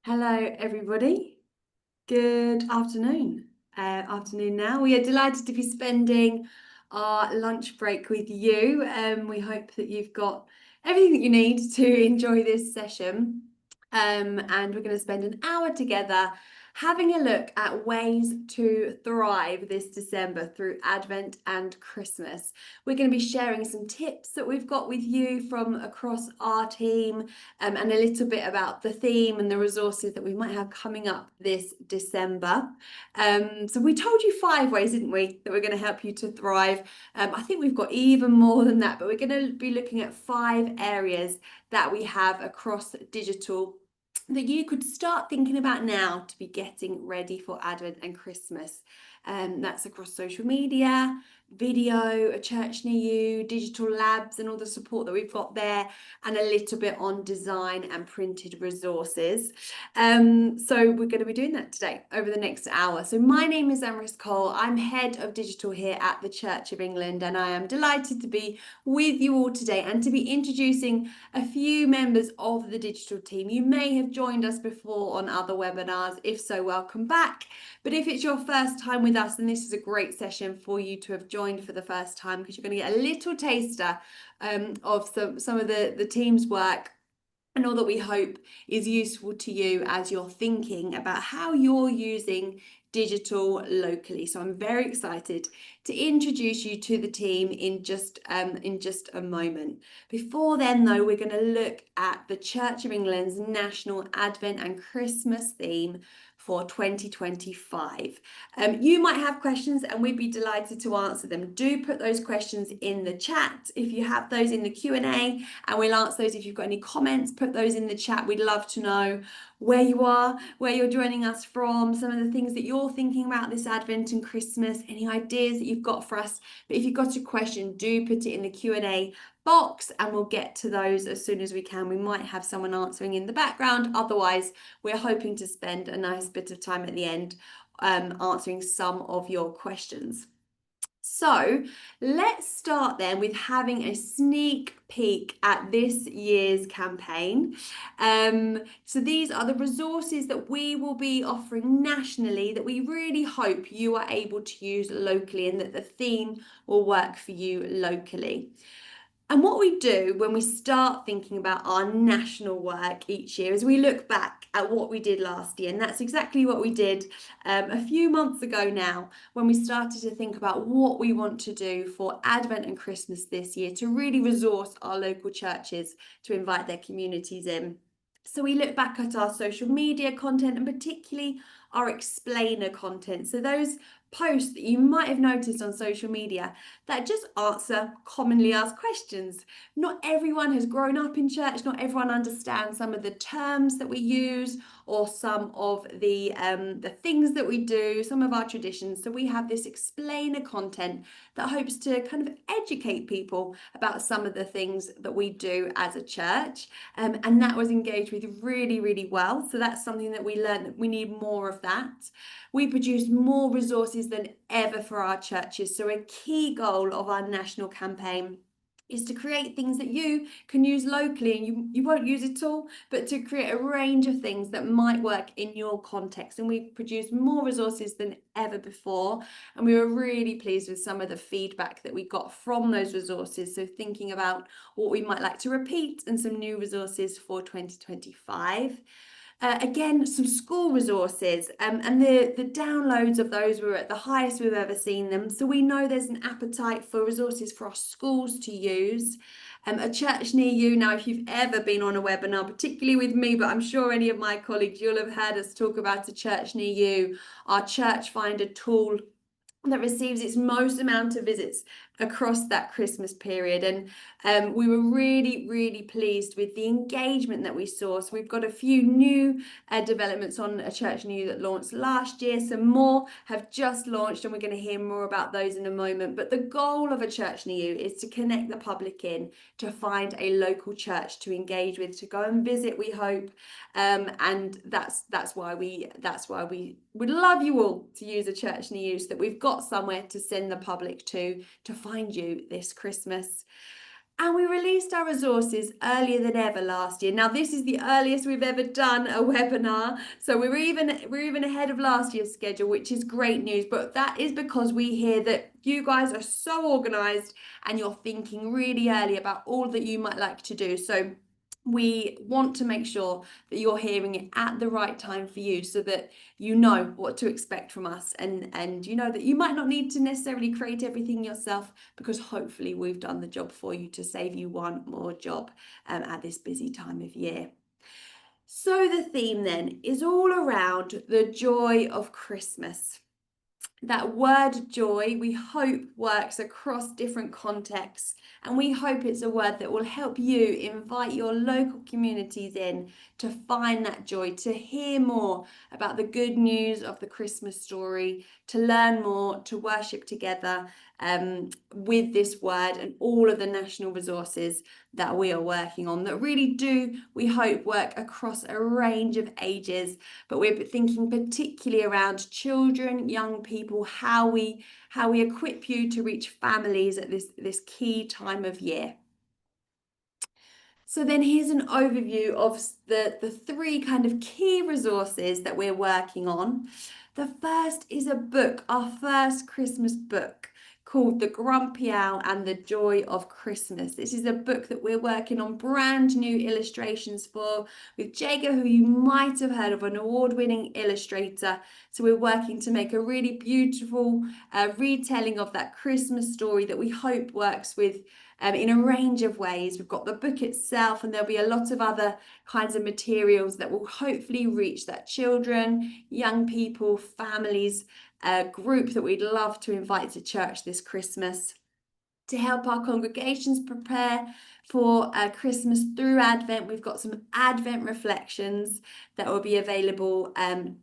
Hello, everybody. Good afternoon. Afternoon now. We are delighted to be spending our lunch break with you. We hope that you've got everything that you need to enjoy this session. And we're going to spend an hour together having a look at ways to thrive this December through Advent and Christmas. We're going to be sharing some tips that we've got with you from across our team, and a little bit about the theme and the resources that we might have coming up this December. So we told you 5 ways, didn't we, that we're going to help you to thrive. I think we've got even more than that, but we're going to be looking at 5 areas that we have across digital that you could start thinking about now to be getting ready for Advent and Christmas. That's across social media, video, a church near you, digital labs and all the support that we've got there, and a little bit on design and printed resources. So we're going to be doing that today over the next hour. So my name is Amaris Cole. I'm head of digital here at the Church of England, and I am delighted to be with you all today and to be introducing a few members of the digital team. You may have joined us before on other webinars. If so, welcome back. But if it's your first time with us, then this is a great session for you to have joined for the first time, because you're going to get a little taster of some of the team's work, and all that we hope is useful to you as you're thinking about how you're using digital locally. So I'm very excited to introduce you to the team in just a moment. Before then, though, we're going to look at the Church of England's National Advent and Christmas theme for 2025. You might have questions and we'd be delighted to answer them. Do put those questions in the chat if you have those in the Q&A, and we'll answer those. If you've got any comments, put those in the chat. We'd love to know where you are, where you're joining us from, some of the things that you're thinking about this Advent and Christmas, any ideas that you've got for us. But if you've got a question, do put it in the Q&A box and we'll get to those as soon as we can. We might have someone answering in the background. Otherwise, we're hoping to spend a nice bit of time at the end answering some of your questions. So let's start then with having a sneak peek at this year's campaign. So these are the resources that we will be offering nationally that we really hope you are able to use locally, and that the theme will work for you locally. And what we do when we start thinking about our national work each year is we look back at what we did last year. And that's exactly what we did a few months ago now, when we started to think about what we want to do for Advent and Christmas this year to really resource our local churches to invite their communities in. So we look back at our social media content, and particularly our explainer content. So those posts that you might have noticed on social media that just answer commonly asked questions. Not everyone has grown up in church, not everyone understands some of the terms that we use or some of the things that we do, some of our traditions. So we have this explainer content that hopes to kind of educate people about some of the things that we do as a church, and that was engaged with really, really well. So that's something that we learned, that we need more of that. We produce more resources than ever for our churches. So a key goal of our national campaign is to create things that you can use locally, and you won't use it all, but to create a range of things that might work in your context. And we've produced more resources than ever before, and we were really pleased with some of the feedback that we got from those resources. So thinking about what we might like to repeat and some new resources for 2025. Again, some school resources, and the downloads of those were at the highest we've ever seen them. So we know there's an appetite for resources for our schools to use. A church near you. Now, if you've ever been on a webinar, particularly with me, but I'm sure any of my colleagues, you'll have heard us talk about a church near you, our Church Finder tool that receives its most amount of visits across that Christmas period. And we were really, really pleased with the engagement that we saw. So we've got a few new developments on a church near you that launched last year. Some more have just launched, and we're going to hear more about those in a moment. But the goal of a church near you is to connect the public in, to find a local church to engage with, to go and visit, we hope. And that's why we would love you all to use a church near you, so that we've got somewhere to send the public to find you this Christmas. And we released our resources earlier than ever last year. Now, this is the earliest we've ever done a webinar, so we're even ahead of last year's schedule, which is great news. But that is because we hear that you guys are so organized and you're thinking really early about all that you might like to do. So we want to make sure that you're hearing it at the right time for you, so that you know what to expect from us, and you know that you might not need to necessarily create everything yourself, because hopefully we've done the job for you to save you one more job at this busy time of year. So the theme then is all around the joy of Christmas. That word joy, we hope, works across different contexts, and we hope it's a word that will help you invite your local communities in to find that joy, to hear more about the good news of the Christmas story, to learn more, to worship together with this word and all of the national resources that we are working on, that really do, we hope, work across a range of ages. But we're thinking particularly around children, young people, how we equip you to reach families at this key time of year. So then here's an overview of the three kind of key resources that we're working on. The first is a book, our first Christmas book, called The Grumpy Owl and the Joy of Christmas. This is a book that we're working on brand new illustrations for, with Jager, who you might have heard of, an award-winning illustrator. So we're working to make a really beautiful retelling of that Christmas story that we hope works with in a range of ways. We've got the book itself, and there'll be a lot of other kinds of materials that will hopefully reach that children, young people, families group that we'd love to invite to church this Christmas. To help our congregations prepare for Christmas through Advent, we've got some Advent reflections that will be available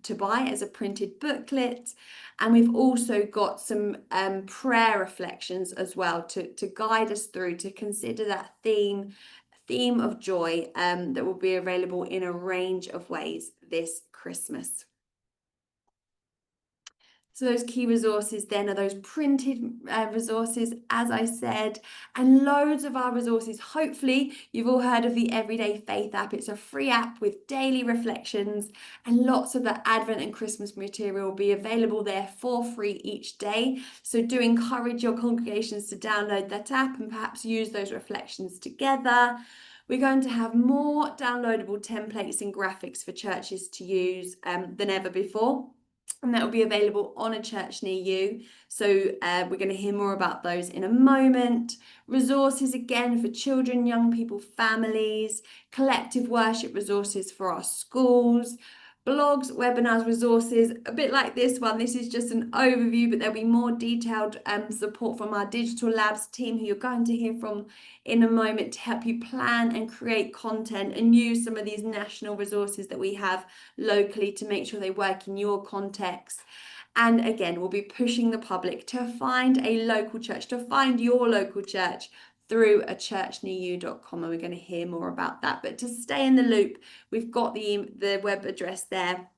to buy as a printed booklet. And we've also got some prayer reflections as well to guide us through, to consider that theme of joy that will be available in a range of ways this Christmas. So those key resources then are those printed resources, as I said, and loads of our resources. Hopefully you've all heard of the Everyday Faith app. It's a free app with daily reflections, and lots of the Advent and Christmas material will be available there for free each day. So do encourage your congregations to download that app and perhaps use those reflections together. We're going to have more downloadable templates and graphics for churches to use than ever before. And that will be available on a church near you. So we're going to hear more about those in a moment. Resources again for children, young people, families, collective worship resources for our schools, blogs, webinars, resources, a bit like this one. This is just an overview, but there'll be more detailed support from our digital labs team, who you're going to hear from in a moment, to help you plan and create content and use some of these national resources that we have locally to make sure they work in your context. And again, we'll be pushing the public to find a local church, to find your local church through a churchnearyou.com, and we're going to hear more about that. But to stay in the loop, we've got the web address there.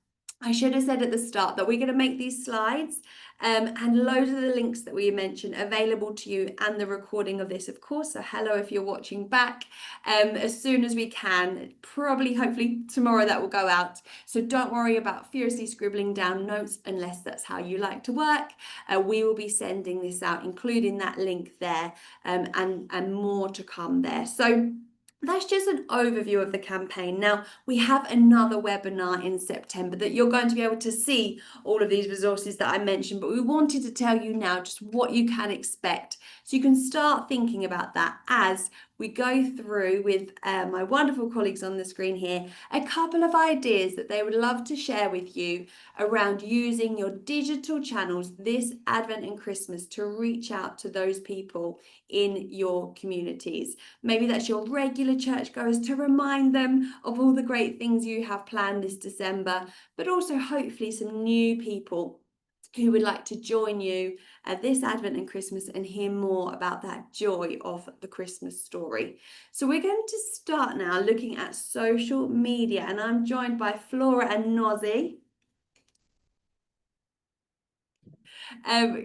I should have said at the start that we're going to make these slides and loads of the links that we mentioned available to you, and the recording of this, of course. So hello if you're watching back, as soon as we can. Probably, hopefully tomorrow that will go out. So don't worry about furiously scribbling down notes unless that's how you like to work. We will be sending this out, including that link there, and more to come there. So that's just an overview of the campaign. Now, we have another webinar in September that you're going to be able to see all of these resources that I mentioned, but we wanted to tell you now just what you can expect, so you can start thinking about that as we go through with my wonderful colleagues on the screen here, a couple of ideas that they would love to share with you around using your digital channels this Advent and Christmas to reach out to those people in your communities. Maybe that's your regular churchgoers, to remind them of all the great things you have planned this December, but also hopefully some new people who would like to join you this Advent and Christmas and hear more about that joy of the Christmas story. So we're going to start now looking at social media, and I'm joined by Flora and Nozzy.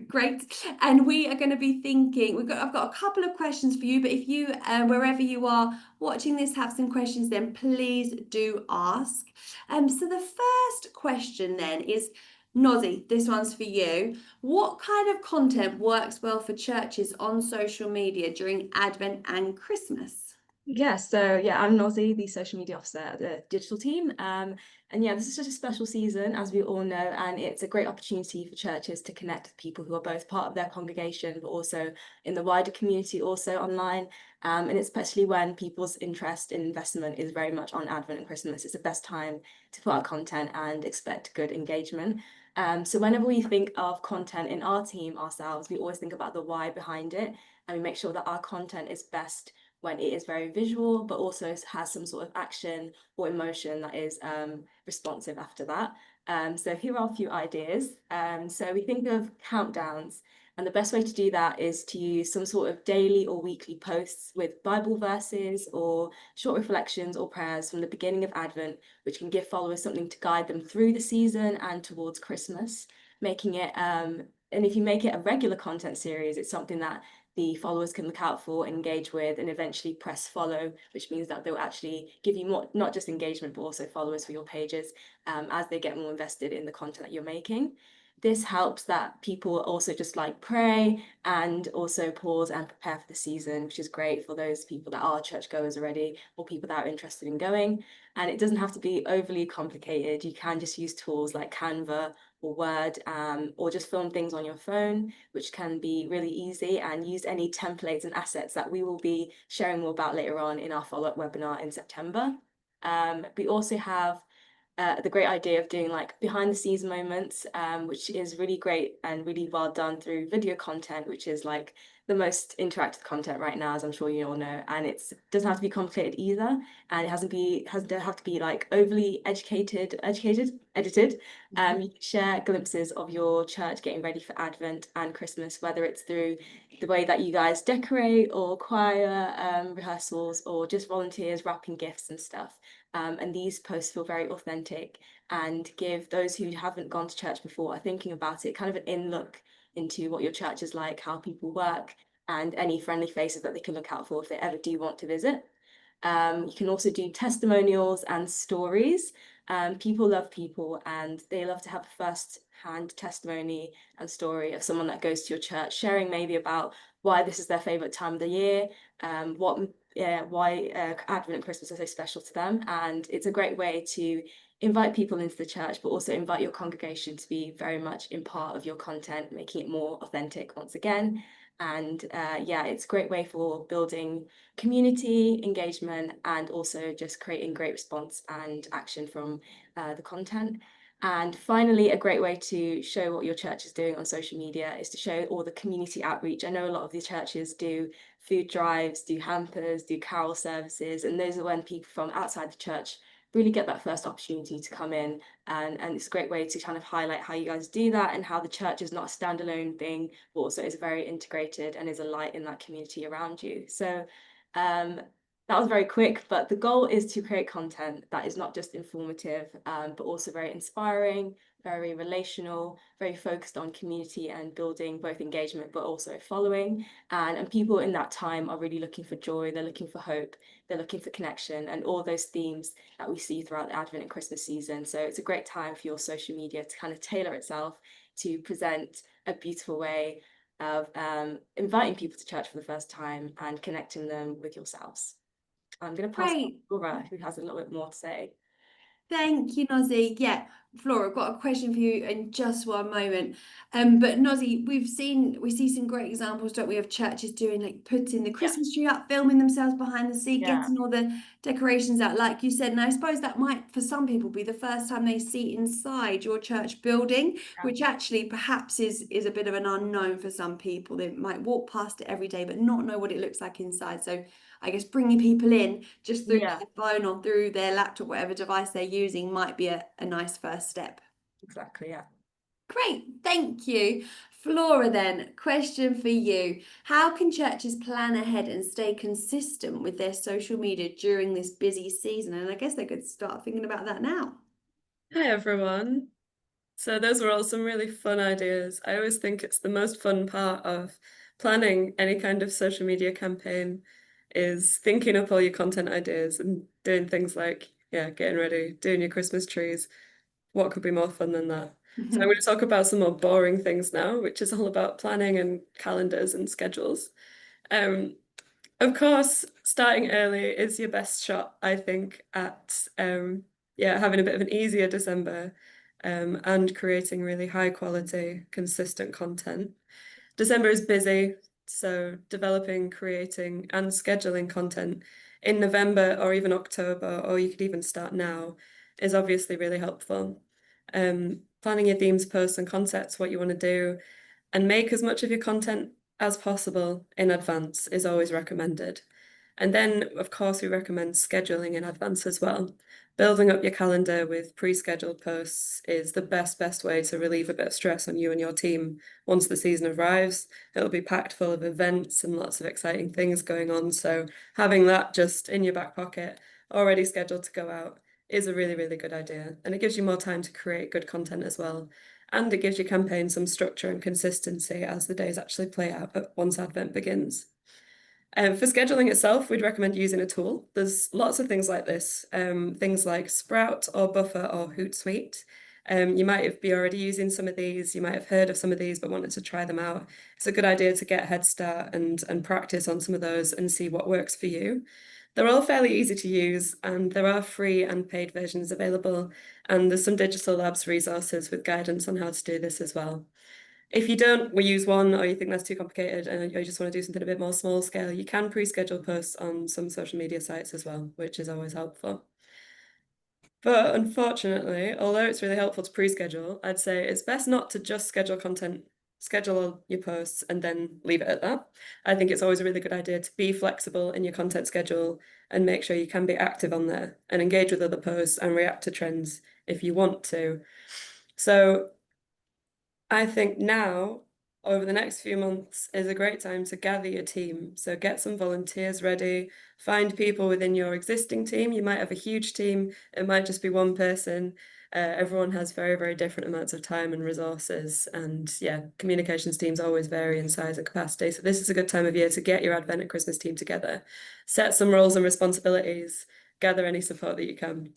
Great. And we are going to be thinking, I've got a couple of questions for you, but if you, wherever you are watching this, have some questions, then please do ask. So the first question then is, Nozzy, this one's for you. What kind of content works well for churches on social media during Advent and Christmas? I'm Nozzy, the social media officer at the digital team. And yeah, this is such a special season, as we all know, and it's a great opportunity for churches to connect with people who are both part of their congregation, but also in the wider community, also online. And especially when people's interest in investment is very much on Advent and Christmas, it's the best time to put out content and expect good engagement. So whenever we think of content in our team ourselves, we always think about the why behind it, and we make sure that our content is best when it is very visual, but also has some sort of action or emotion that is responsive after that. So here are a few ideas. So we think of countdowns, and the best way to do that is to use some sort of daily or weekly posts with Bible verses or short reflections or prayers from the beginning of Advent, which can give followers something to guide them through the season and towards Christmas, making it and if you make it a regular content series, it's something that the followers can look out for, engage with, and eventually press follow, which means that they'll actually give you more, not just engagement, but also followers for your pages as they get more invested in the content that you're making. This helps that people also just like pray and also pause and prepare for the season, which is great for those people that are churchgoers already or people that are interested in going. And it doesn't have to be overly complicated. You can just use tools like Canva or Word, or just film things on your phone, which can be really easy, and use any templates and assets that we will be sharing more about later on in our follow-up webinar in September. We also have the great idea of doing like behind the scenes moments, which is really great and really well done through video content, which is like the most interactive content right now, as I'm sure you all know. And it doesn't have to be complicated either, and it doesn't have to be like overly edited. You can share glimpses of your church getting ready for Advent and Christmas, whether it's through the way that you guys decorate or choir rehearsals or just volunteers wrapping gifts and stuff. And these posts feel very authentic and give those who haven't gone to church before are thinking about it kind of an in look into what your church is like, how people work, and any friendly faces that they can look out for if they ever do want to visit. You can also do testimonials and stories. People love people, and they love to have a first-hand testimony and story of someone that goes to your church, sharing maybe about why this is their favorite time of the year, why Advent and Christmas are so special to them. And it's a great way to invite people into the church, but also invite your congregation to be very much in part of your content, making it more authentic once again. And it's a great way for building community engagement and also just creating great response and action from the content. And finally, a great way to show what your church is doing on social media is to show all the community outreach. I know a lot of these churches do food drives, do hampers, do carol services, and those are when people from outside the church really get that first opportunity to come in. And it's a great way to kind of highlight how you guys do that and how the church is not a standalone thing, but also is very integrated and is a light in that community around you. So that was very quick, but the goal is to create content that is not just informative, but also very inspiring, very relational, very focused on community and building both engagement, but also following. And people in that time are really looking for joy, they're looking for hope, they're looking for connection, and all those themes that we see throughout the Advent and Christmas season. So it's a great time for your social media to kind of tailor itself to present a beautiful way of inviting people to church for the first time and connecting them with yourselves. I'm going to pass on to Great. Laura, who has a little bit more to say. Thank you, Nozzy. Yeah, Flora, I've got a question for you in just one moment. But Nozzy, we see some great examples, don't we, of churches doing like putting the Yeah, Christmas tree up, filming themselves behind the scene, yeah, getting all the decorations out, like you said. And I suppose that might, for some people, be the first time they see inside your church building, yeah, which actually perhaps is a bit of an unknown for some people. They might walk past it every day, but not know what it looks like inside. So I guess bringing people in just through yeah, their phone or through their laptop, whatever device they're using, might be a nice first step. exactly. Yeah. Great, thank you. Flora, then, question for you. How can churches plan ahead and stay consistent with their social media during this busy season? And I guess they could start thinking about that now. Hi everyone. So those were all some really fun ideas. I always think it's the most fun part of planning any kind of social media campaign is thinking up all your content ideas and doing things like, yeah, getting ready, doing your Christmas trees. What could be more fun than that? So I'm going to talk about some more boring things now, which is all about planning and calendars and schedules. Um, of course, starting early is your best shot, I think, at yeah, having a bit of an easier December and creating really high quality, consistent content. December is busy, so developing, creating, and scheduling content in November or even October, or you could even start now, is obviously really helpful. Planning your themes, posts, and concepts, what you want to do, and make as much of your content as possible in advance is always recommended. And then, of course, we recommend scheduling in advance as well. Building up your calendar with pre-scheduled posts is the best way to relieve a bit of stress on you and your team once the season arrives. It'll be packed full of events and lots of exciting things going on. So having that just in your back pocket, already scheduled to go out, is a really good idea. And it gives you more time to create good content as well. And it gives your campaign some structure and consistency as the days actually play out once Advent begins. For scheduling itself, we'd recommend using a tool. There's lots of things like this, things like Sprout or Buffer or Hootsuite. You might be already using some of these. You might have heard of some of these, but wanted to try them out. It's a good idea to get a head start and practice on some of those and see what works for you. They're all fairly easy to use, and there are free and paid versions available. And there's some Digital Labs resources with guidance on how to do this as well. If you don't we use one or you think that's too complicated and you just want to do something a bit more small scale, you can pre-schedule posts on some social media sites as well, which is always helpful. But unfortunately, although it's really helpful to pre-schedule, I'd say it's best not to just schedule all your posts and then leave it at that. I think it's always a really good idea to be flexible in your content schedule and make sure you can be active on there and engage with other posts and react to trends if you want to. So I think now, over the next few months, is a great time to gather your team. So get some volunteers ready, find people within your existing team. You might have a huge team, it might just be one person. Everyone has very different amounts of time and resources. And yeah, communications teams always vary in size and capacity. So this is a good time of year to get your Advent and Christmas team together, set some roles and responsibilities, gather any support that you can.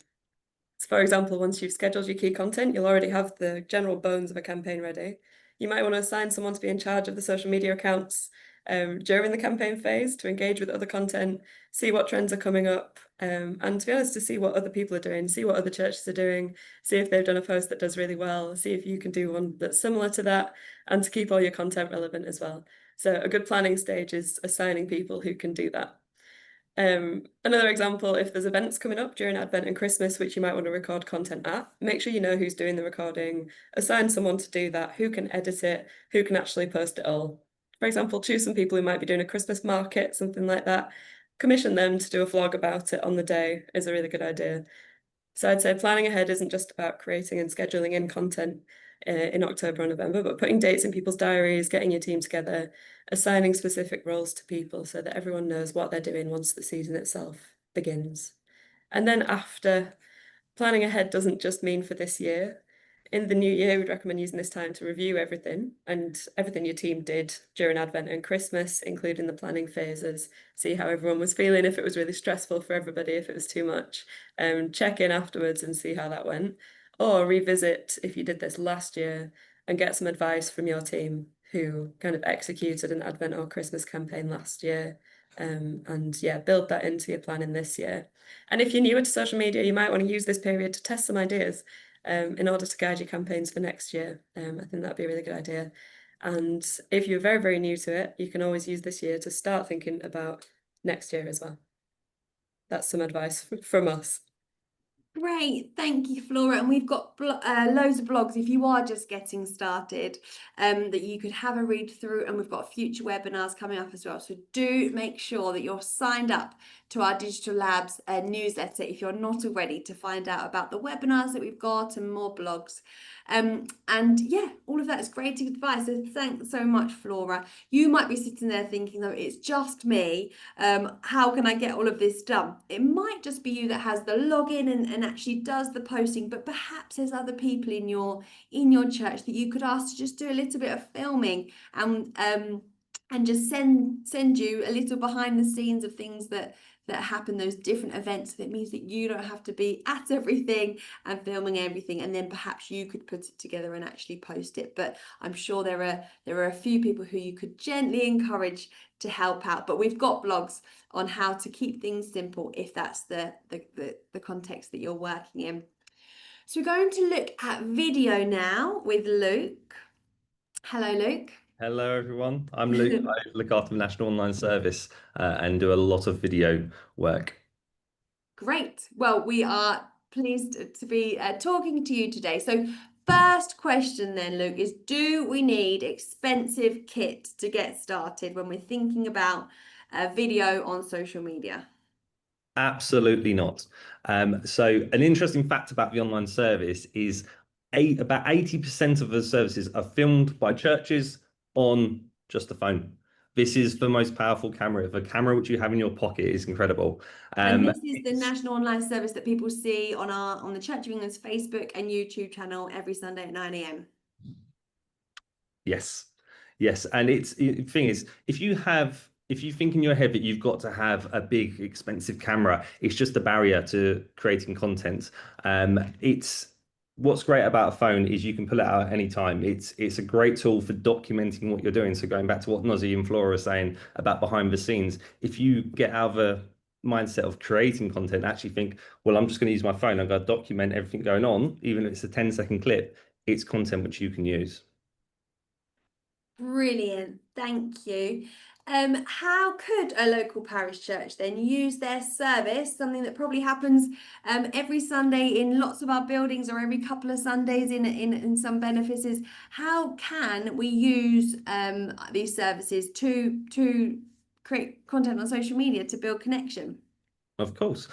So for example, once you've scheduled your key content, you'll already have the general bones of a campaign ready. You might want to assign someone to be in charge of the social media accounts during the campaign phase to engage with other content, see what trends are coming up, and to be honest, to see what other people are doing, see what other churches are doing, see if they've done a post that does really well, see if you can do one that's similar to that, and to keep all your content relevant as well. So a good planning stage is assigning people who can do that. Another example, if there's events coming up during Advent and Christmas, which you might want to record content at, make sure you know who's doing the recording, assign someone to do that, who can edit it, who can actually post it all. For example, choose some people who might be doing a Christmas market, something like that. Commission them to do a vlog about it on the day is a really good idea. So I'd say planning ahead isn't just about creating and scheduling in content in October or November, but putting dates in people's diaries, getting your team together, assigning specific roles to people so that everyone knows what they're doing once the season itself begins. And then after, planning ahead doesn't just mean for this year. In the new year, we'd recommend using this time to review everything and everything your team did during Advent and Christmas, including the planning phases, see how everyone was feeling, if it was really stressful for everybody, if it was too much, check in afterwards and see how that went, or revisit if you did this last year and get some advice from your team who kind of executed an Advent or Christmas campaign last year. And yeah, build that into your planning this year. And if you're newer to social media, you might want to use this period to test some ideas in order to guide your campaigns for next year. I think that'd be a really good idea. And if you're very new to it, you can always use this year to start thinking about next year as well. That's some advice from us. Great, thank you, Flora. And we've got loads of blogs if you are just getting started that you could have a read through. And we've got future webinars coming up as well. So do make sure that you're signed up to our Digital Labs newsletter if you're not already, to find out about the webinars that we've got and more blogs. And yeah, all of that is great advice. So thanks so much, Flora. You might be sitting there thinking, though, it's just me. How can I get all of this done? It might just be you that has the login and actually does the posting, but perhaps there's other people in your church that you could ask to just do a little bit of filming and just send you a little behind the scenes of things that happen, those different events. That means that you don't have to be at everything and filming everything, and then perhaps you could put it together and actually post it. But I'm sure there are a few people who you could gently encourage to help out. But we've got blogs on how to keep things simple if that's the context that you're working in. So we're going to look at video now with Luke. Hello, Luke. Hello, everyone. I'm Luke. I look after the National Online Service and do a lot of video work. Great. Well, we are pleased to be talking to you today. So first question then, Luke, is do we need expensive kit to get started when we're thinking about video on social media? Absolutely not. So an interesting fact about the online service is about 80% of the services are filmed by churches on just a phone. This is the most powerful camera. The camera which you have in your pocket is incredible. And this is the National Online Service that people see on the Church of England's Facebook and YouTube channel every Sunday at 9 a.m. Yes. And the thing is, if you think in your head that you've got to have a big, expensive camera, it's just a barrier to creating content. What's great about a phone is you can pull it out at any time. It's a great tool for documenting what you're doing. So going back to what Nozzy and Flora were saying about behind the scenes, if you get out of the mindset of creating content, actually think, well, I'm just going to use my phone. I'm going to document everything going on, even if it's a 10-second clip. It's content which you can use. Brilliant, thank you. How could a local parish church then use their service, something that probably happens every Sunday in lots of our buildings or every couple of Sundays in some benefices? How can we use these services to create content on social media to build connection? Of course.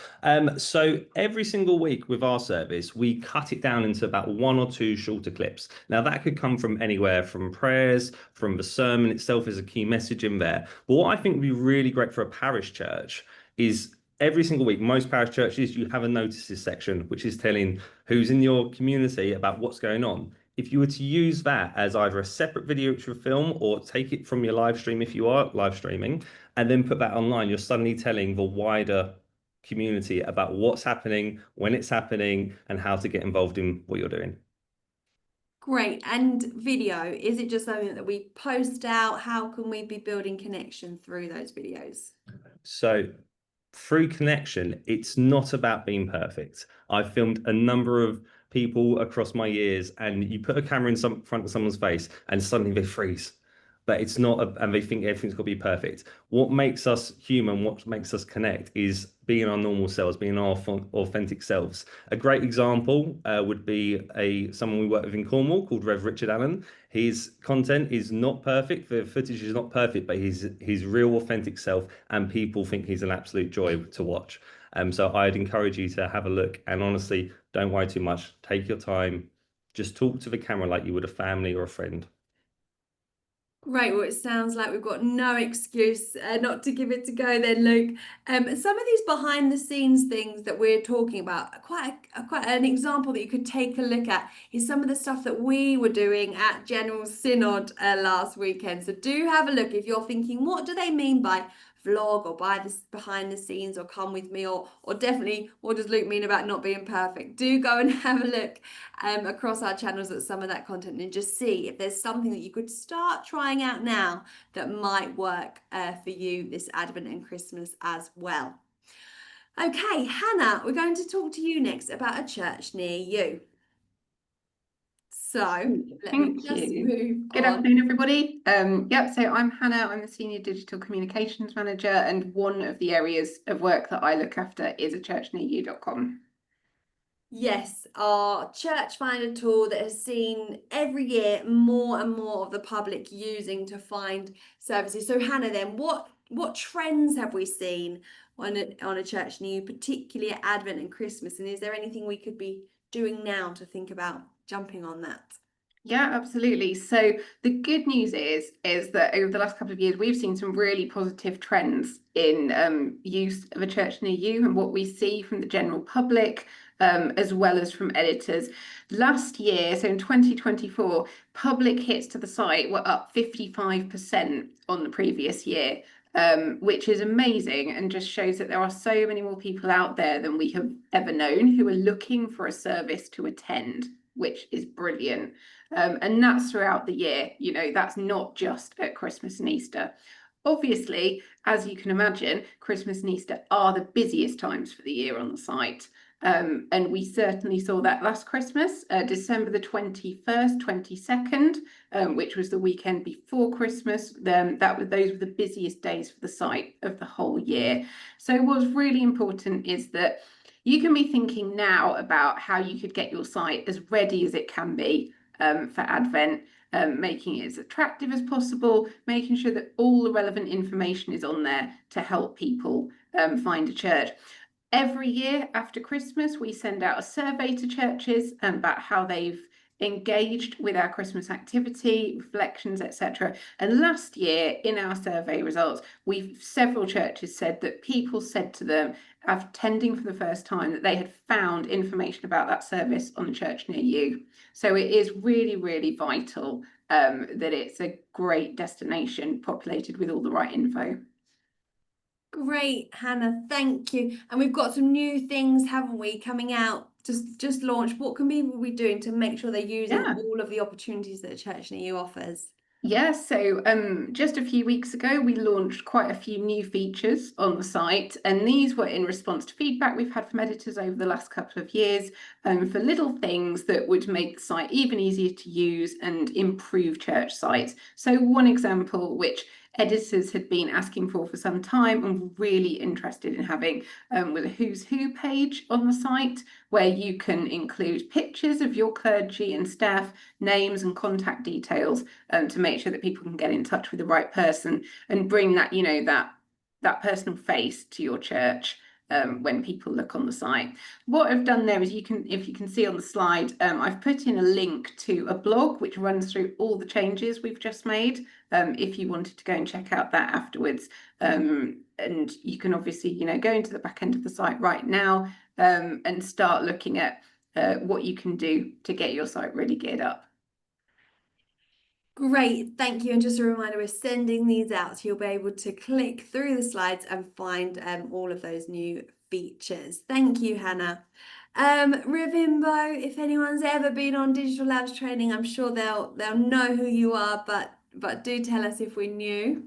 So every single week with our service, we cut it down into about 1 or 2 shorter clips. Now that could come from anywhere, from prayers, from the sermon itself as a key message in there. But what I think would be really great for a parish church is every single week, most parish churches, you have a notices section, which is telling who's in your community about what's going on. If you were to use that as either a separate video which you film or take it from your live stream if you are live streaming, and then put that online, you're suddenly telling the wider community about what's happening, when it's happening, and how to get involved in what you're doing. Great. And video, is it just something that we post out? How can we be building connection through those videos? So through connection, it's not about being perfect. I've filmed a number of people across my years, and you put a camera in front of someone's face and suddenly they freeze. But it's not, and they think everything's got to be perfect. What makes us human, what makes us connect, is being our normal selves, being our authentic selves. A great example would be someone we work with in Cornwall called Rev Richard Allen. His content is not perfect, the footage is not perfect, but he's his real authentic self, and people think he's an absolute joy to watch. So I'd encourage you to have a look, and honestly, don't worry too much. Take your time. Just talk to the camera like you would a family or a friend. Great. Well, it sounds like we've got no excuse not to give it a go then, Luke. Some of these behind the scenes things that we're talking about, quite an example that you could take a look at is some of the stuff that we were doing at General Synod last weekend. So do have a look if you're thinking, what do they mean by vlog or by this behind the scenes, or come with me, or definitely what does Luke mean about not being perfect? Do go and have a look across our channels at some of that content and just see if there's something that you could start trying out now that might work for you this Advent and Christmas as well. Okay, Hannah, we're going to talk to you next about a church near you. So let me just move Good on. afternoon, everybody. So I'm Hannah. I'm the Senior Digital Communications Manager, and one of the areas of work that I look after is a churchnearyou.com. Yes, our church finder tool that has seen every year more and more of the public using to find services. So Hannah, then what what trends have we seen on a church near you, particularly at Advent and Christmas? And is there anything we could be doing now to think about jumping on that? Yeah, absolutely. So the good news is that over the last couple of years, we've seen some really positive trends in use of a church near you, and what we see from the general public, as well as from editors. Last year, so in 2024, public hits to the site were up 55% on the previous year. Which is amazing and just shows that there are so many more people out there than we have ever known who are looking for a service to attend, which is brilliant. And that's throughout the year, you know, that's not just at Christmas and Easter. Obviously, as you can imagine, Christmas and Easter are the busiest times for the year on the site. And we certainly saw that last Christmas, December the 21st, 22nd, which was the weekend before Christmas. Those were the busiest days for the site of the whole year. So what's really important is that you can be thinking now about how you could get your site as ready as it can be for Advent, making it as attractive as possible, making sure that all the relevant information is on there to help people find a church. Every year after Christmas, we send out a survey to churches about how they've engaged with our Christmas activity, reflections, etc. And last year, in our survey results, several churches said that people said to them, attending for the first time, that they had found information about that service on a church near you. So it is really, really vital that it's a great destination populated with all the right info. Great, Hannah, thank you. And we've got some new things, haven't we, coming out, just launched. What can people be doing to make sure they're using all of the opportunities that a church near you offers? Yeah, so just a few weeks ago, we launched quite a few new features on the site, and these were in response to feedback we've had from editors over the last couple of years, for little things that would make the site even easier to use and improve church sites. So one example, which editors had been asking for some time and were really interested in having, was a Who's Who page on the site, where you can include pictures of your clergy and staff, names and contact details, to make sure that people can get in touch with the right person and bring that, you know, that personal face to your church when people look on the site. What I've done there is if you can see on the slide, I've put in a link to a blog which runs through all the changes we've just made, if you wanted to go and check out that afterwards. And you can obviously, you know, go into the back end of the site right now and start looking at what you can do to get your site really geared up. Great, thank you. And just a reminder, we're sending these out, so you'll be able to click through the slides and find all of those new features. Thank you, Hannah. Rivimbo, if anyone's ever been on Digital Labs training, I'm sure they'll know who you are, but do tell us if we're new.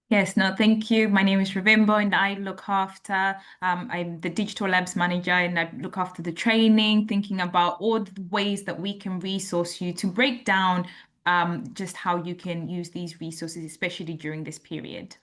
Yes, no, thank you. My name is Rivimbo and I look after, I'm the Digital Labs manager and I look after the training, thinking about all the ways that we can resource you to break down just how you can use these resources, especially during this period.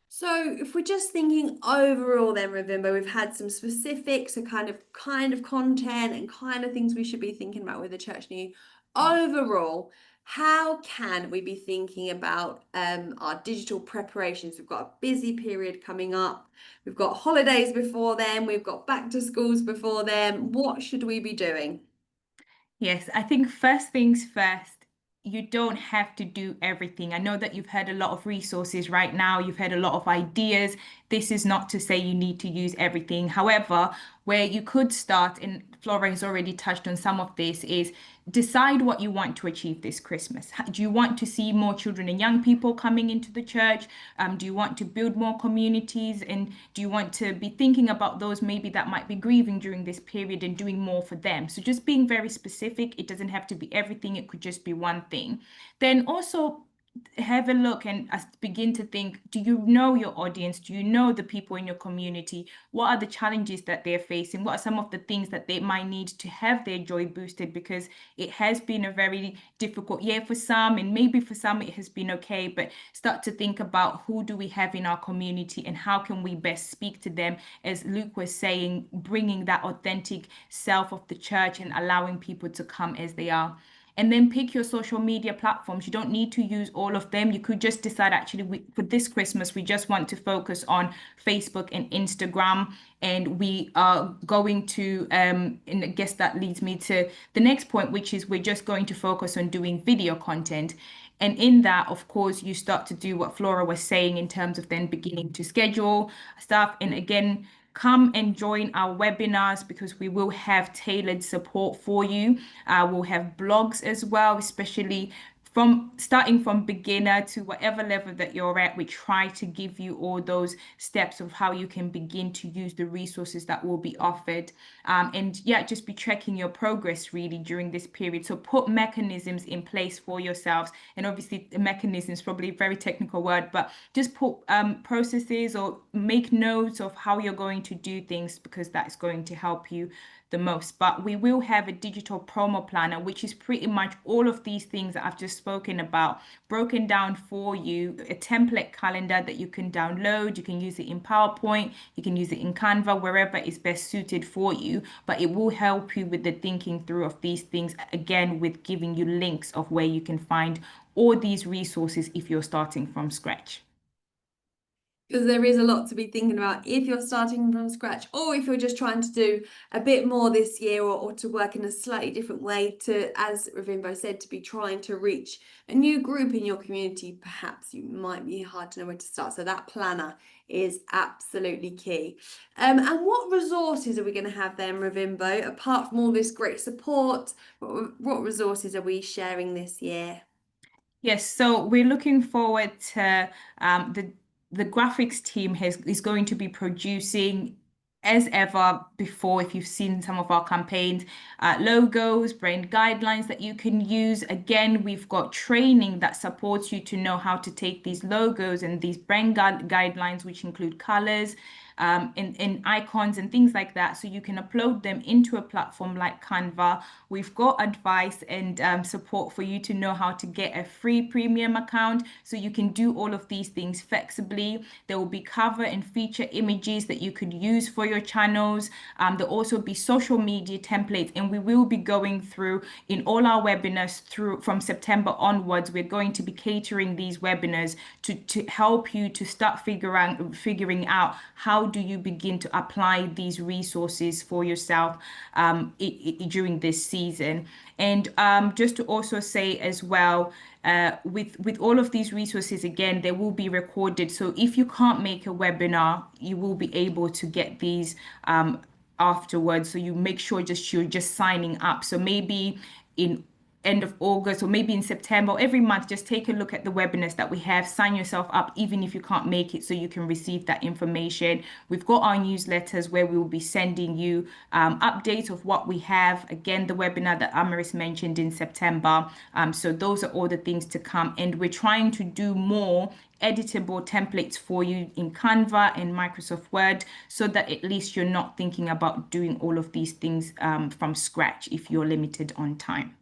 So if we're just thinking overall then, Rivimbo, we've had some specifics, so kind of content and kind of things we should be thinking about with the church near you. Overall, how can we be thinking about our digital preparations? We've got a busy period coming up. We've got holidays before then. We've got back to schools before then. What should we be doing? Yes, I think first things first, you don't have to do everything. I know that you've heard a lot of resources right now. You've heard a lot of ideas. This is not to say you need to use everything. However, where you could start, and Flora has already touched on some of this, is decide what you want to achieve this Christmas. Do you want to see more children and young people coming into the church? Do you want to build more communities? And do you want to be thinking about those maybe that might be grieving during this period and doing more for them? So just being very specific. It doesn't have to be everything. It could just be one thing. Then also have a look and begin to think, do you know your audience? Do you know the people in your community? What are the challenges that they're facing? What are some of the things that they might need to have their joy boosted? Because it has been a very difficult year for some, and maybe for some it has been okay, but start to think about who do we have in our community and how can we best speak to them, as Luke was saying, bringing that authentic self of the church and allowing people to come as they are. and then pick your social media platforms. You don't need to use all of them. You could just decide, actually, for this Christmas, we just want to focus on Facebook and Instagram. And we are going to, and I guess that leads me to the next point, which is we're just going to focus on doing video content. And in that, of course, you start to do what Flora was saying in terms of then beginning to schedule stuff. And again, come and join our webinars, because we will have tailored support for you. We'll have blogs as well, especially from starting from beginner to whatever level that you're at. We try to give you all those steps of how you can begin to use the resources that will be offered. And yeah, just be tracking your progress really during this period. So put mechanisms in place for yourselves. And obviously, the mechanism is probably a very technical word, but just put processes or make notes of how you're going to do things, because that's going to help you the most. But we will have a digital promo planner, which is pretty much all of these things that I've just spoken about, broken down for you, a template calendar that you can download. You can use it in PowerPoint, you can use it in Canva, wherever is best suited for you. But it will help you with the thinking through of these things, again, with giving you links of where you can find all these resources if you're starting from scratch. Because there is a lot to be thinking about if you're starting from scratch, or if you're just trying to do a bit more this year, or to work in a slightly different way to, as Ravimbo said, to be trying to reach a new group in your community. Perhaps you might be hard to know where to start. So that planner is absolutely key. And what resources are we going to have then, Ravimbo, apart from all this great support? What resources are we sharing this year? Yes, so we're looking forward to the graphics team is going to be producing, as ever before, if you've seen some of our campaigns, logos, brand guidelines that you can use. Again, we've got training that supports you to know how to take these logos and these brand guidelines, which include colors, and icons and things like that, so you can upload them into a platform like Canva. We've got advice and support for you to know how to get a free premium account, so you can do all of these things flexibly. There will be cover and feature images that you could use for your channels. There'll also be social media templates, and we will be going through in all our webinars from September onwards. We're going to be catering these webinars to help you to start figuring out how do you begin to apply these resources for yourself during this season. And just to also say as well, with all of these resources, again, they will be recorded. So if you can't make a webinar, you will be able to get these afterwards. So you make sure you're just signing up. So maybe in end of August, or maybe in September, every month, just take a look at the webinars that we have, sign yourself up, even if you can't make it, so you can receive that information. We've got our newsletters where we will be sending you updates of what we have. Again, the webinar that Amaris mentioned in September. So those are all the things to come. And we're trying to do more editable templates for you in Canva and Microsoft Word, so that at least you're not thinking about doing all of these things from scratch if you're limited on time.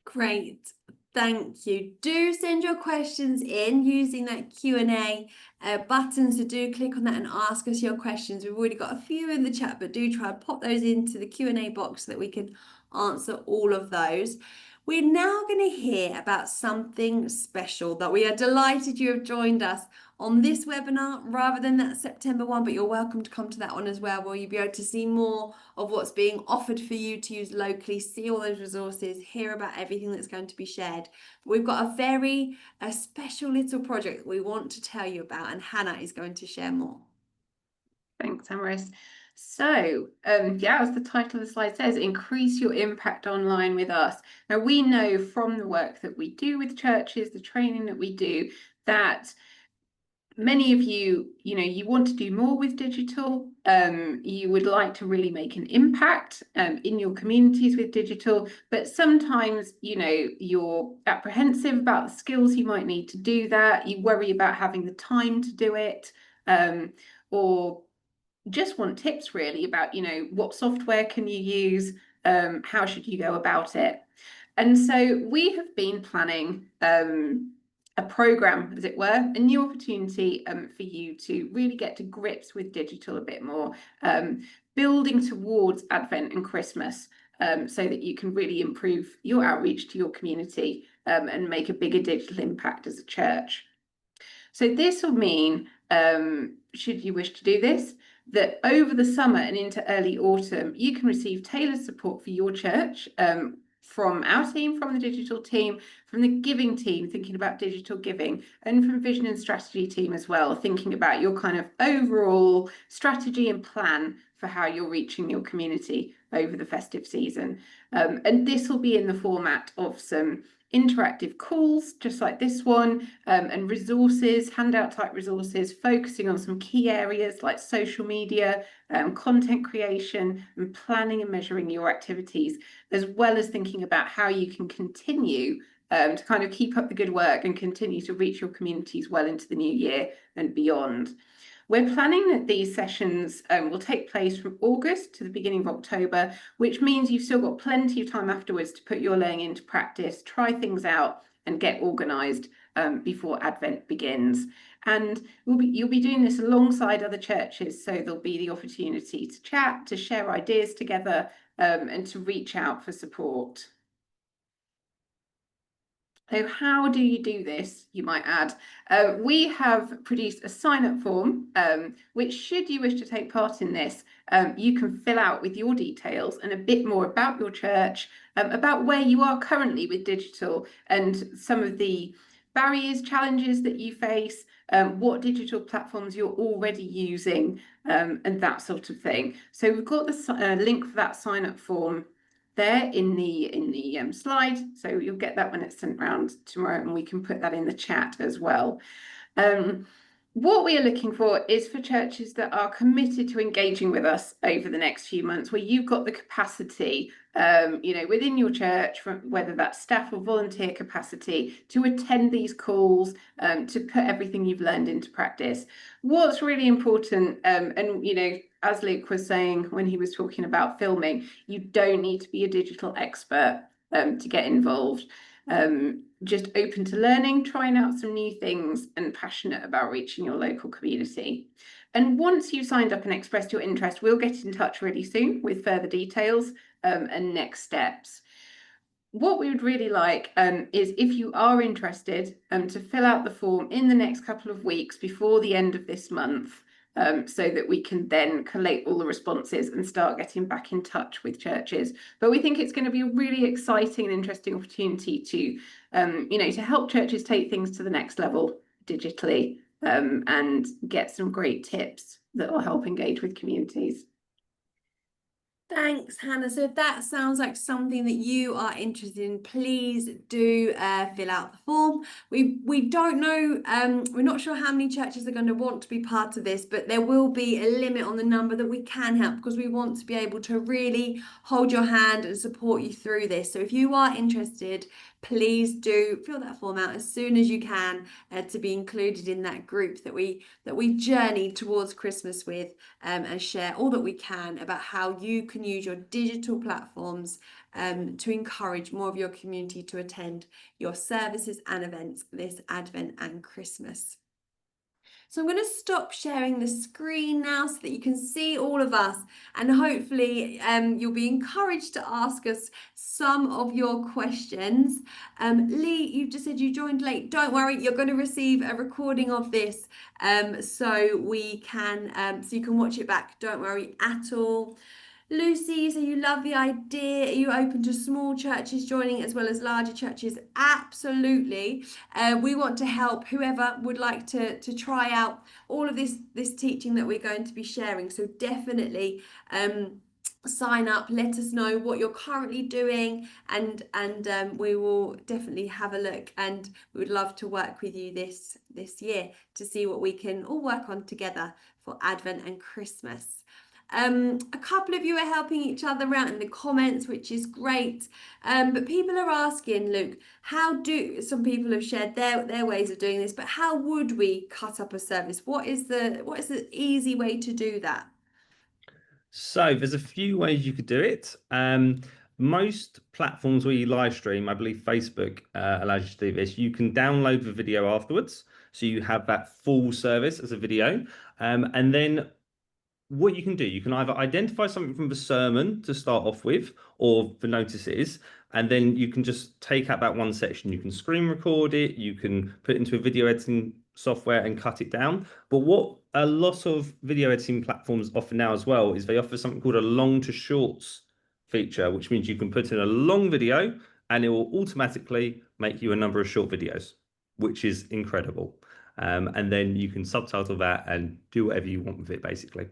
Great, thank you. Do send your questions in using that Q&A button, so do click on that and ask us your questions. We've already got a few in the chat, but do try and pop those into the Q&A box so that we can answer all of those. We're now going to hear about something special that we are delighted you have joined us on this webinar rather than that September one, but you're welcome to come to that one as well, where you'll be able to see more of what's being offered for you to use locally, see all those resources, hear about everything that's going to be shared. We've got a special little project that we want to tell you about, and Hannah is going to share more. Thanks, Amaris. So, yeah, as the title of the slide says, increase your impact online with us. Now, we know from the work that we do with churches, the training that we do, that many of you, you want to do more with digital. You would like to really make an impact in your communities with digital, but sometimes, you're apprehensive about the skills you might need to do that. You worry about having the time to do it, or just want tips really about, what software can you use, how should you go about it? And so we have been planning a program, as it were, a new opportunity for you to really get to grips with digital a bit more, building towards Advent and Christmas. so that you can really improve your outreach to your community and make a bigger digital impact as a church. So this will mean, should you wish to do this, that over the summer and into early autumn, you can receive tailored support for your church from our team, from the digital team, from the giving team, thinking about digital giving, and from vision and strategy team as well, thinking about your kind of overall strategy and plan for how you're reaching your community over the festive season. And this will be in the format of some interactive calls, just like this one, and resources, handout type resources, focusing on some key areas like social media, content creation, and planning and measuring your activities, as well as thinking about how you can continue to kind of keep up the good work and continue to reach your communities well into the new year and beyond. We're planning that these sessions will take place from August to the beginning of October, which means you've still got plenty of time afterwards to put your learning into practice, try things out, and get organised before Advent begins. And you'll be doing this alongside other churches, so there'll be the opportunity to chat, to share ideas together, and to reach out for support. So how do you do this, you might add? We have produced a sign-up form, which, should you wish to take part in this, you can fill out with your details and a bit more about your church, about where you are currently with digital and some of the barriers, challenges that you face, what digital platforms you're already using, and that sort of thing. So we've got the link for that sign-up form there in the slide, so you'll get that when it's sent round tomorrow, and we can put that in the chat as well. What we are looking for is for churches that are committed to engaging with us over the next few months, where you've got the capacity, within your church, whether that's staff or volunteer capacity, to attend these calls, to put everything you've learned into practice. What's really important, as Luke was saying when he was talking about filming, you don't need to be a digital expert to get involved. Just open to learning, trying out some new things, and passionate about reaching your local community. And once you've signed up and expressed your interest, we'll get in touch really soon with further details and next steps. What we would really like is, if you are interested, to fill out the form in the next couple of weeks before the end of this month, so that we can then collate all the responses and start getting back in touch with churches. But we think it's going to be a really exciting and interesting opportunity to, to help churches take things to the next level digitally, and get some great tips that will help engage with communities. Thanks, Hannah. So if that sounds like something that you are interested in, please do fill out the form. We don't know, we're not sure how many churches are going to want to be part of this, but there will be a limit on the number that we can help, because we want to be able to really hold your hand and support you through this. So if you are interested, please do fill that form out as soon as you can, to be included in that group that we journey towards Christmas with, and share all that we can about how you can use your digital platforms to encourage more of your community to attend your services and events this Advent and Christmas. So I'm going to stop sharing the screen now so that you can see all of us, and hopefully you'll be encouraged to ask us some of your questions. Lee, you've just said you joined late. Don't worry, you're going to receive a recording of this, so you can watch it back. Don't worry at all. Lucy, so you love the idea. Are you open to small churches joining as well as larger churches? Absolutely. We want to help whoever would like to try out all of this teaching that we're going to be sharing. So definitely sign up, let us know what you're currently doing, and we will definitely have a look, and we would love to work with you this year to see what we can all work on together for Advent and Christmas. A couple of you are helping each other out in the comments, which is great, but people are asking, Luke, some people have shared their ways of doing this, but how would we cut up a service? What is the easy way to do that? So there's a few ways you could do it. Most platforms where you live stream, I believe Facebook allows you to do this. You can download the video afterwards, so you have that full service as a video, and then what you can do, you can either identify something from the sermon to start off with, or the notices, and then you can just take out that one section. You can screen record it, you can put it into a video editing software and cut it down. But what a lot of video editing platforms offer now as well is they offer something called a long to shorts feature, which means you can put in a long video and it will automatically make you a number of short videos, which is incredible. And then you can subtitle that and do whatever you want with it, basically.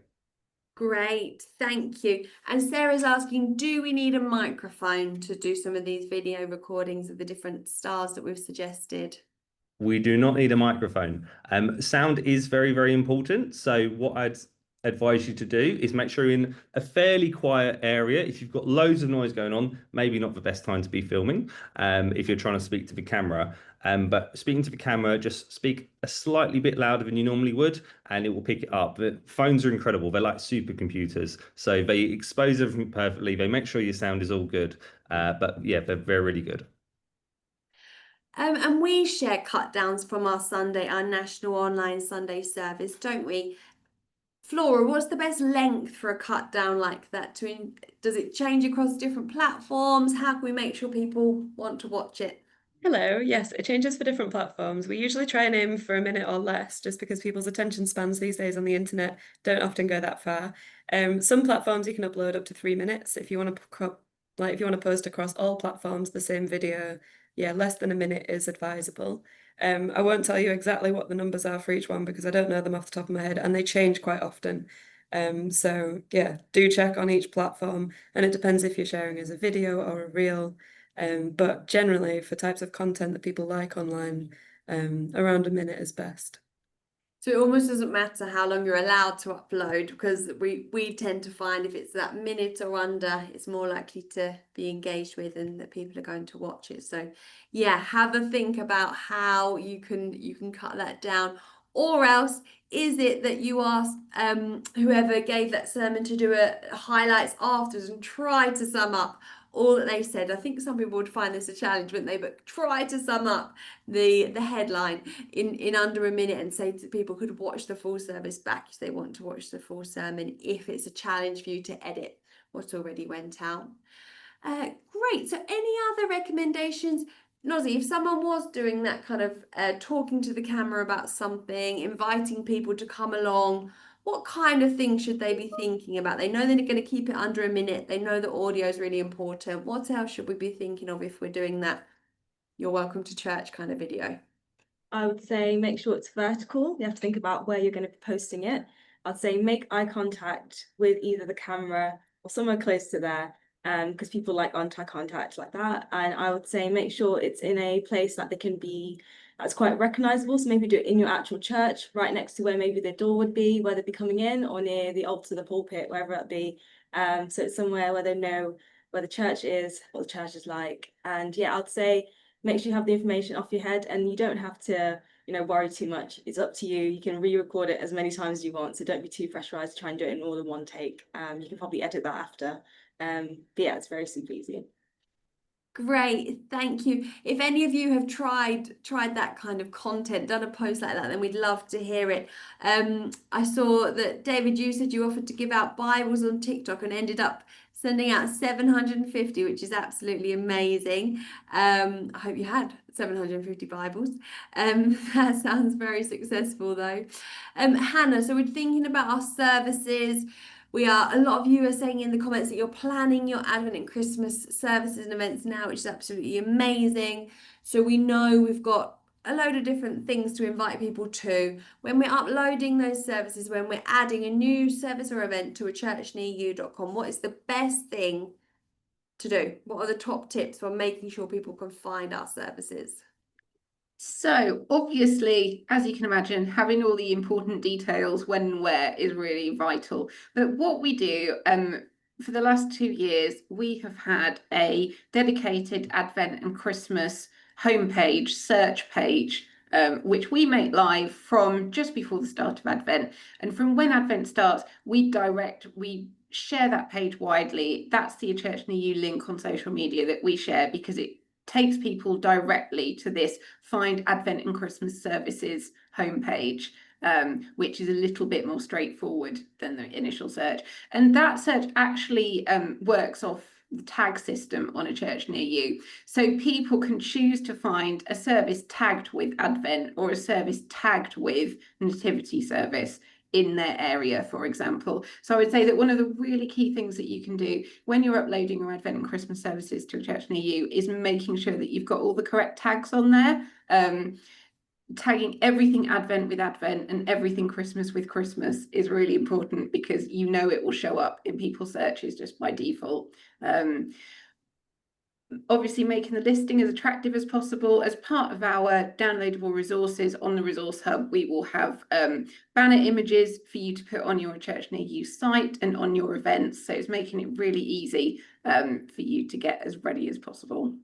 Great, thank you. And Sarah's asking, do we need a microphone to do some of these video recordings of the different stars that we've suggested? We do not need a microphone. Sound is very, very important. So what I'd advise you to do is make sure you're in a fairly quiet area. If you've got loads of noise going on, maybe not the best time to be filming if you're trying to speak to the camera. But speaking to the camera, just speak a slightly bit louder than you normally would, and it will pick it up. The phones are incredible. They're like supercomputers. So they expose everything perfectly. They make sure your sound is all good. But yeah, they're really good. And we share cut downs from our national online Sunday service, don't we? Flora, what's the best length for a cut down like that? Does it change across different platforms? How can we make sure people want to watch it? Hello, yes, it changes for different platforms. We usually try and aim for a minute or less, just because people's attention spans these days on the internet don't often go that far. Some platforms you can upload up to 3 minutes. If you want to post across all platforms the same video, yeah, less than a minute is advisable. I won't tell you exactly what the numbers are for each one because I don't know them off the top of my head, and they change quite often. So yeah, do check on each platform, and it depends if you're sharing as a video or a reel. But generally, for types of content that people like online, around a minute is best. So it almost doesn't matter how long you're allowed to upload, because we tend to find if it's that minute or under, it's more likely to be engaged with and that people are going to watch it. So yeah, have a think about how you can cut that down. Or else, is it that you ask whoever gave that sermon to do a highlights afterwards and try to sum up all that they said? I think some people would find this a challenge, wouldn't they? But try to sum up the headline in under a minute and say to people could watch the full service back if they want to watch the full sermon, if it's a challenge for you to edit what already went out. Great. So any other recommendations? Nozzy, if someone was doing that kind of talking to the camera about something, inviting people to come along, what kind of things should they be thinking about? They know they're going to keep it under a minute. They know that audio is really important. What else should we be thinking of if we're doing that "You're welcome to church" kind of video? I would say make sure it's vertical. You have to think about where you're going to be posting it. I'd say make eye contact with either the camera or somewhere close to there, because people like eye contact like that. And I would say make sure it's in a place that that's quite recognizable. So maybe do it in your actual church, right next to where maybe the door would be, where they'd be coming in, or near the altar, the pulpit, wherever it be. So it's somewhere where they know where the church is, what the church is like. And yeah, I'd say make sure you have the information off your head, and you don't have to, worry too much. It's up to you. You can re-record it as many times as you want, so don't be too pressurized to try and do it in all in one take. You can probably edit that after. But yeah, it's very super easy. Great, thank you. If any of you have tried that kind of content, done a post like that, then we'd love to hear it. I saw that David, you said you offered to give out Bibles on TikTok and ended up sending out 750, which is absolutely amazing. I hope you had 750 Bibles. That sounds very successful though. Hannah, so we're thinking about our services. A lot of you are saying in the comments that you're planning your Advent and Christmas services and events now, which is absolutely amazing. So we know we've got a load of different things to invite people to. When we're uploading those services, when we're adding a new service or event to a churchnearyou.com, what is the best thing to do? What are the top tips for making sure people can find our services? So obviously, as you can imagine, having all the important details when and where is really vital. But what we do, for the last 2 years, we have had a dedicated Advent and Christmas homepage, search page, which we make live from just before the start of Advent. And from when Advent starts, we share that page widely. That's the Church Near You link on social media that we share, because it takes people directly to this Find Advent and Christmas Services homepage. which is a little bit more straightforward than the initial search. And that search actually works off the tag system on a church near you. So people can choose to find a service tagged with Advent or a service tagged with Nativity service in their area, for example. So I would say that one of the really key things that you can do when you're uploading your Advent and Christmas services to a church near you is making sure that you've got all the correct tags on there. Tagging everything Advent with Advent and everything Christmas with Christmas is really important, because you know it will show up in people's searches just by default. Obviously making the listing as attractive as possible. As part of our downloadable resources on the Resource Hub, we will have banner images for you to put on your church near you site and on your events. So it's making it really easy for you to get as ready as possible.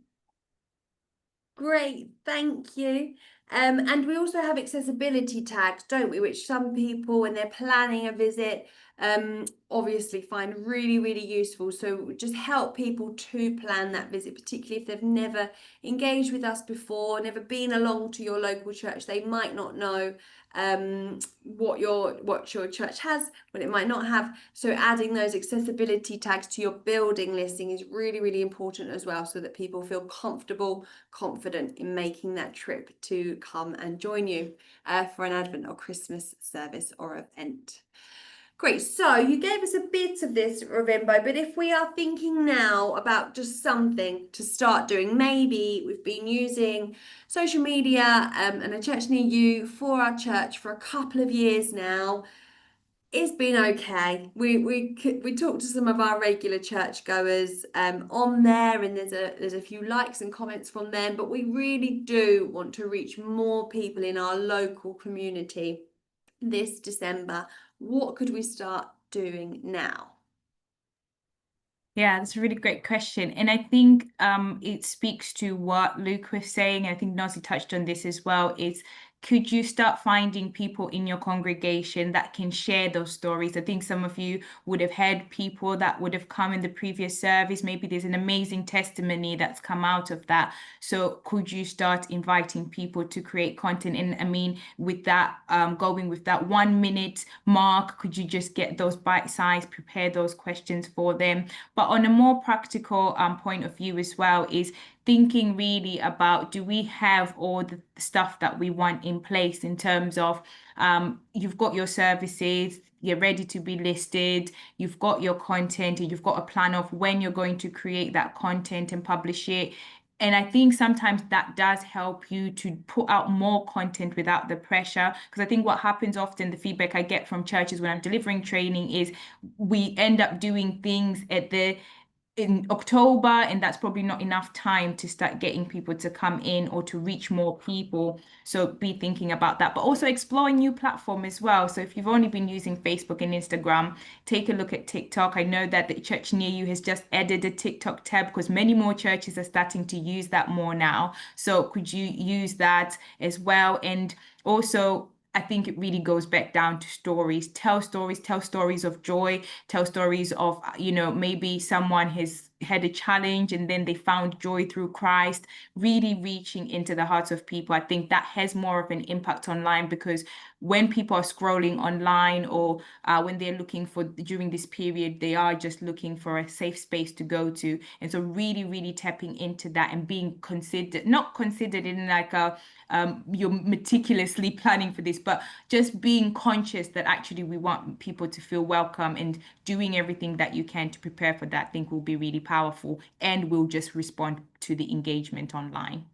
Great, thank you. And we also have accessibility tags, don't we? Which some people, when they're planning a visit, obviously find really, really useful. So just help people to plan that visit, particularly if they've never engaged with us before, never been along to your local church. They might not know what your church has, what it might not have. So adding those accessibility tags to your building listing is really, really important as well, so that people feel comfortable, confident in making that trip to come and join you for an Advent or Christmas service or event. Great, so you gave us a bit of this, Ravimbo, but if we are thinking now about just something to start doing, maybe we've been using social media and a church near you for our church for a couple of years now. It's been okay. We talked to some of our regular churchgoers on there, and there's a few likes and comments from them, but we really do want to reach more people in our local community this December. What could we start doing now? Yeah, that's a really great question. And I think it speaks to what Luke was saying. I think Nazi touched on this as well, is could you start finding people in your congregation that can share those stories? I think some of you would have had people that would have come in the previous service. Maybe there's an amazing testimony that's come out of that. So could you start inviting people to create content? And I mean, with that, going with that 1 minute mark, could you just get those bite-sized, prepare those questions for them? But on a more practical point of view as well, is thinking really about, do we have all the stuff that we want in place in terms of you've got your services, you're ready to be listed, you've got your content, and you've got a plan of when you're going to create that content and publish it. And I think sometimes that does help you to put out more content without the pressure. Because I think what happens often, the feedback I get from churches when I'm delivering training, is we end up doing things in October, and that's probably not enough time to start getting people to come in or to reach more people. So be thinking about that, but also exploring new platform as well. So if you've only been using Facebook and Instagram, take a look at TikTok. I know that the church near you has just added a TikTok tab, because many more churches are starting to use that more now. So could you use that as well? And also, I think it really goes back down to stories. Tell stories of joy, tell stories of, maybe someone has had a challenge and then they found joy through Christ, really reaching into the hearts of people. I think that has more of an impact online, because when people are scrolling online or when they're looking for during this period, they are just looking for a safe space to go to. And so really, really tapping into that and being not considered in like you're meticulously planning for this, but just being conscious that actually we want people to feel welcome, and doing everything that you can to prepare for that, I think will be really powerful, and will just respond to the engagement online.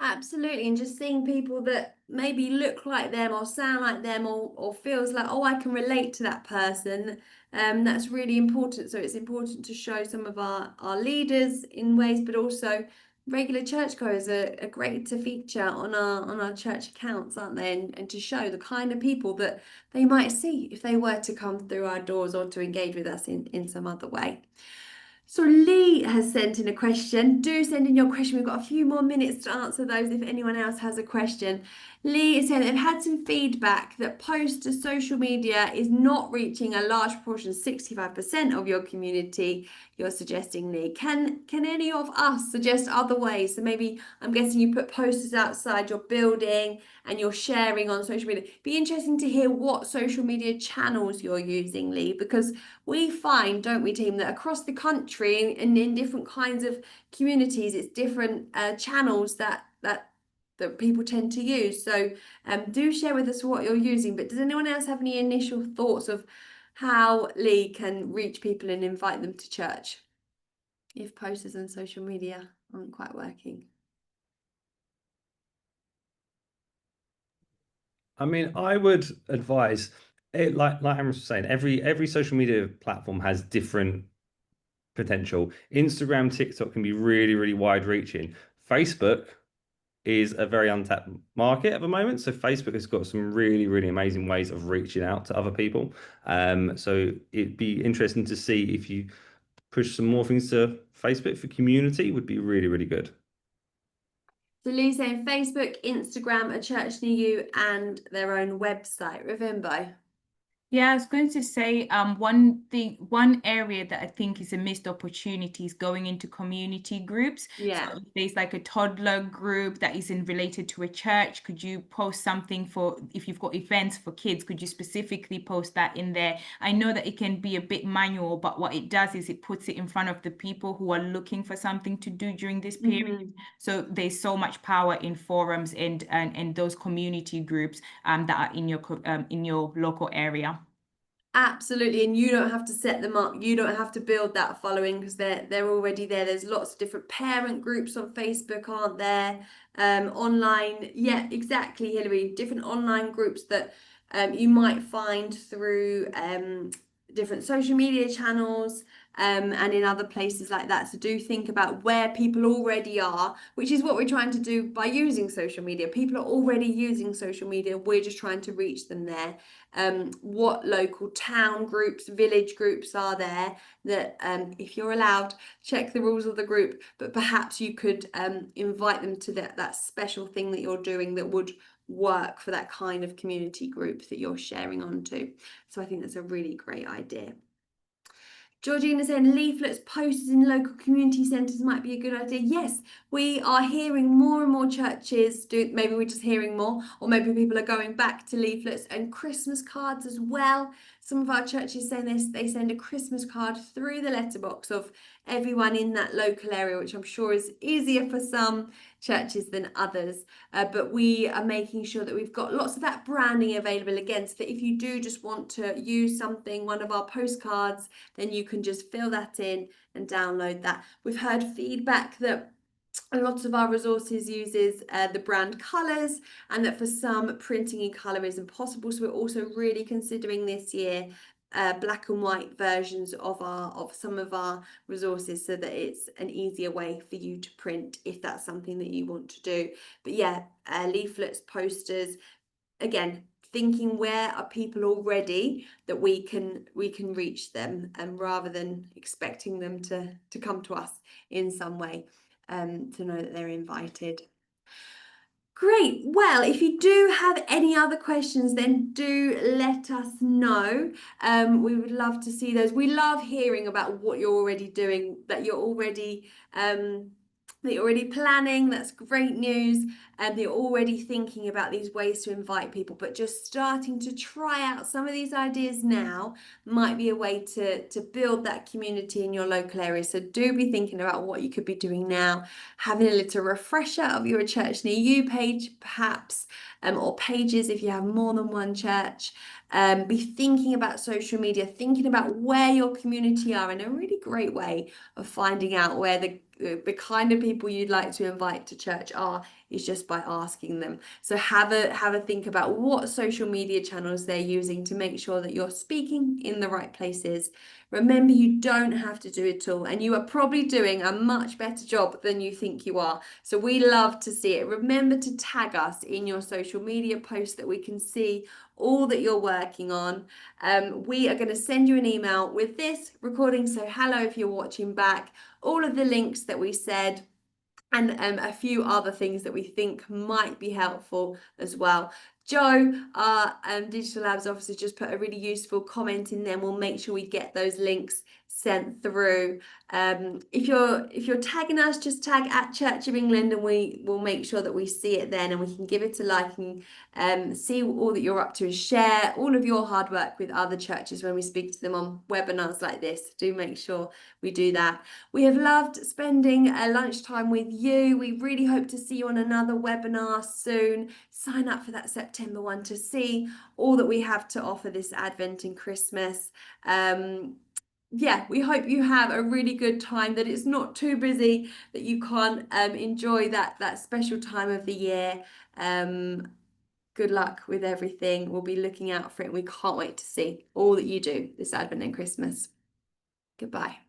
Absolutely, and just seeing people that maybe look like them or sound like them, or feels like, oh, I can relate to that person. That's really important. So it's important to show some of our leaders in ways, but also regular churchgoers are great to feature on our church accounts, aren't they? And to show the kind of people that they might see if they were to come through our doors or to engage with us in some other way. So Lee has sent in a question. Do send in your question. We've got a few more minutes to answer those if anyone else has a question. Lee is saying they've had some feedback that post to social media is not reaching a large proportion, 65% of your community. you're suggesting, Lee. Can any of us suggest other ways? So maybe, I'm guessing you put posters outside your building and you're sharing on social media. Be interesting to hear what social media channels you're using, Lee, because we find, don't we, team, that across the country and in different kinds of communities, it's different channels that people tend to use. So do share with us what you're using. But does anyone else have any initial thoughts of how Lee can reach people and invite them to church if posters and social media aren't quite working? I mean, I would advise it, like Amaris was saying, every social media platform has different potential. Instagram, TikTok can be really, really wide reaching. Facebook is a very untapped market at the moment. So Facebook has got some really, really amazing ways of reaching out to other people. So it'd be interesting to see if you push some more things to Facebook for community would be really, really good. So Lee's saying Facebook, Instagram, a church near you, and their own website. Rivimbo. Yeah, I was going to say one area that I think is a missed opportunity is going into community groups. Yeah. So if there's like a toddler group that isn't related to a church, could you post something for, if you've got events for kids, could you specifically post that in there? I know that it can be a bit manual, but what it does is it puts it in front of the people who are looking for something to do during this period. So there's so much power in forums and those community groups that are in your local area. Absolutely, and you don't have to set them up. You don't have to build that following because they're already there. There's lots of different parent groups on Facebook, aren't there? Online, yeah, exactly, Hilary. Different online groups that you might find through different social media channels and in other places like that. So do think about where people already are, which is what we're trying to do by using social media. People are already using social media. We're just trying to reach them there. What local town groups, village groups are there that if you're allowed, check the rules of the group, but perhaps you could invite them to that special thing that you're doing that would work for that kind of community group that you're sharing onto. So I think that's a really great idea. Georgina saying leaflets, posters in local community centres might be a good idea. Yes, we are hearing more and more churches do. Maybe we're just hearing more, or maybe people are going back to leaflets and Christmas cards as well. Some of our churches saying this, they send a Christmas card through the letterbox of everyone in that local area, which I'm sure is easier for some churches than others. But we are making sure that we've got lots of that branding available again, so that if you do just want to use something, one of our postcards, then you can just fill that in and download that. We've heard feedback that a lot of our resources uses the brand colours, and that for some printing in colour isn't possible. So we're also really considering this year black and white versions of some of our resources, so that it's an easier way for you to print if that's something that you want to do. But yeah, leaflets, posters, again, thinking where are people already that we can reach them, and rather than expecting them to come to us in some way, to know that they're invited. Great. Well, if you do have any other questions, then do let us know. We would love to see those. We love hearing about what you're already doing, that you're already planning. That's great news. And you're already thinking about these ways to invite people, but just starting to try out some of these ideas now might be a way to build that community in your local area. So do be thinking about what you could be doing now, having a little refresher of your church near you page, perhaps, or pages if you have more than one church. Be thinking about social media, thinking about where your community are, in a really great way of finding out where the kind of people you'd like to invite to church are, is just by asking them. So have a think about what social media channels they're using to make sure that you're speaking in the right places. Remember, you don't have to do it all, and you are probably doing a much better job than you think you are. So we love to see it. Remember to tag us in your social media posts that we can see all that you're working on. We are going to send you an email with this recording. So hello if you're watching back, all of the links that we said, and a few other things that we think might be helpful as well. Joe, our Digital Labs officer, just put a really useful comment in there. We'll make sure we get those links sent through. If you're tagging us, just tag at Church of England, and we will make sure that we see it then, and we can give it a like and see all that you're up to, and share all of your hard work with other churches when we speak to them on webinars like this. Do make sure we do that. We have loved spending a lunchtime with you. We really hope to see you on another webinar soon. Sign up for that September one to see all that we have to offer this Advent and Christmas. Yeah, we hope you have a really good time, that it's not too busy, that you can't enjoy that special time of the year. Good luck with everything. We'll be looking out for it, and we can't wait to see all that you do this Advent and Christmas. Goodbye.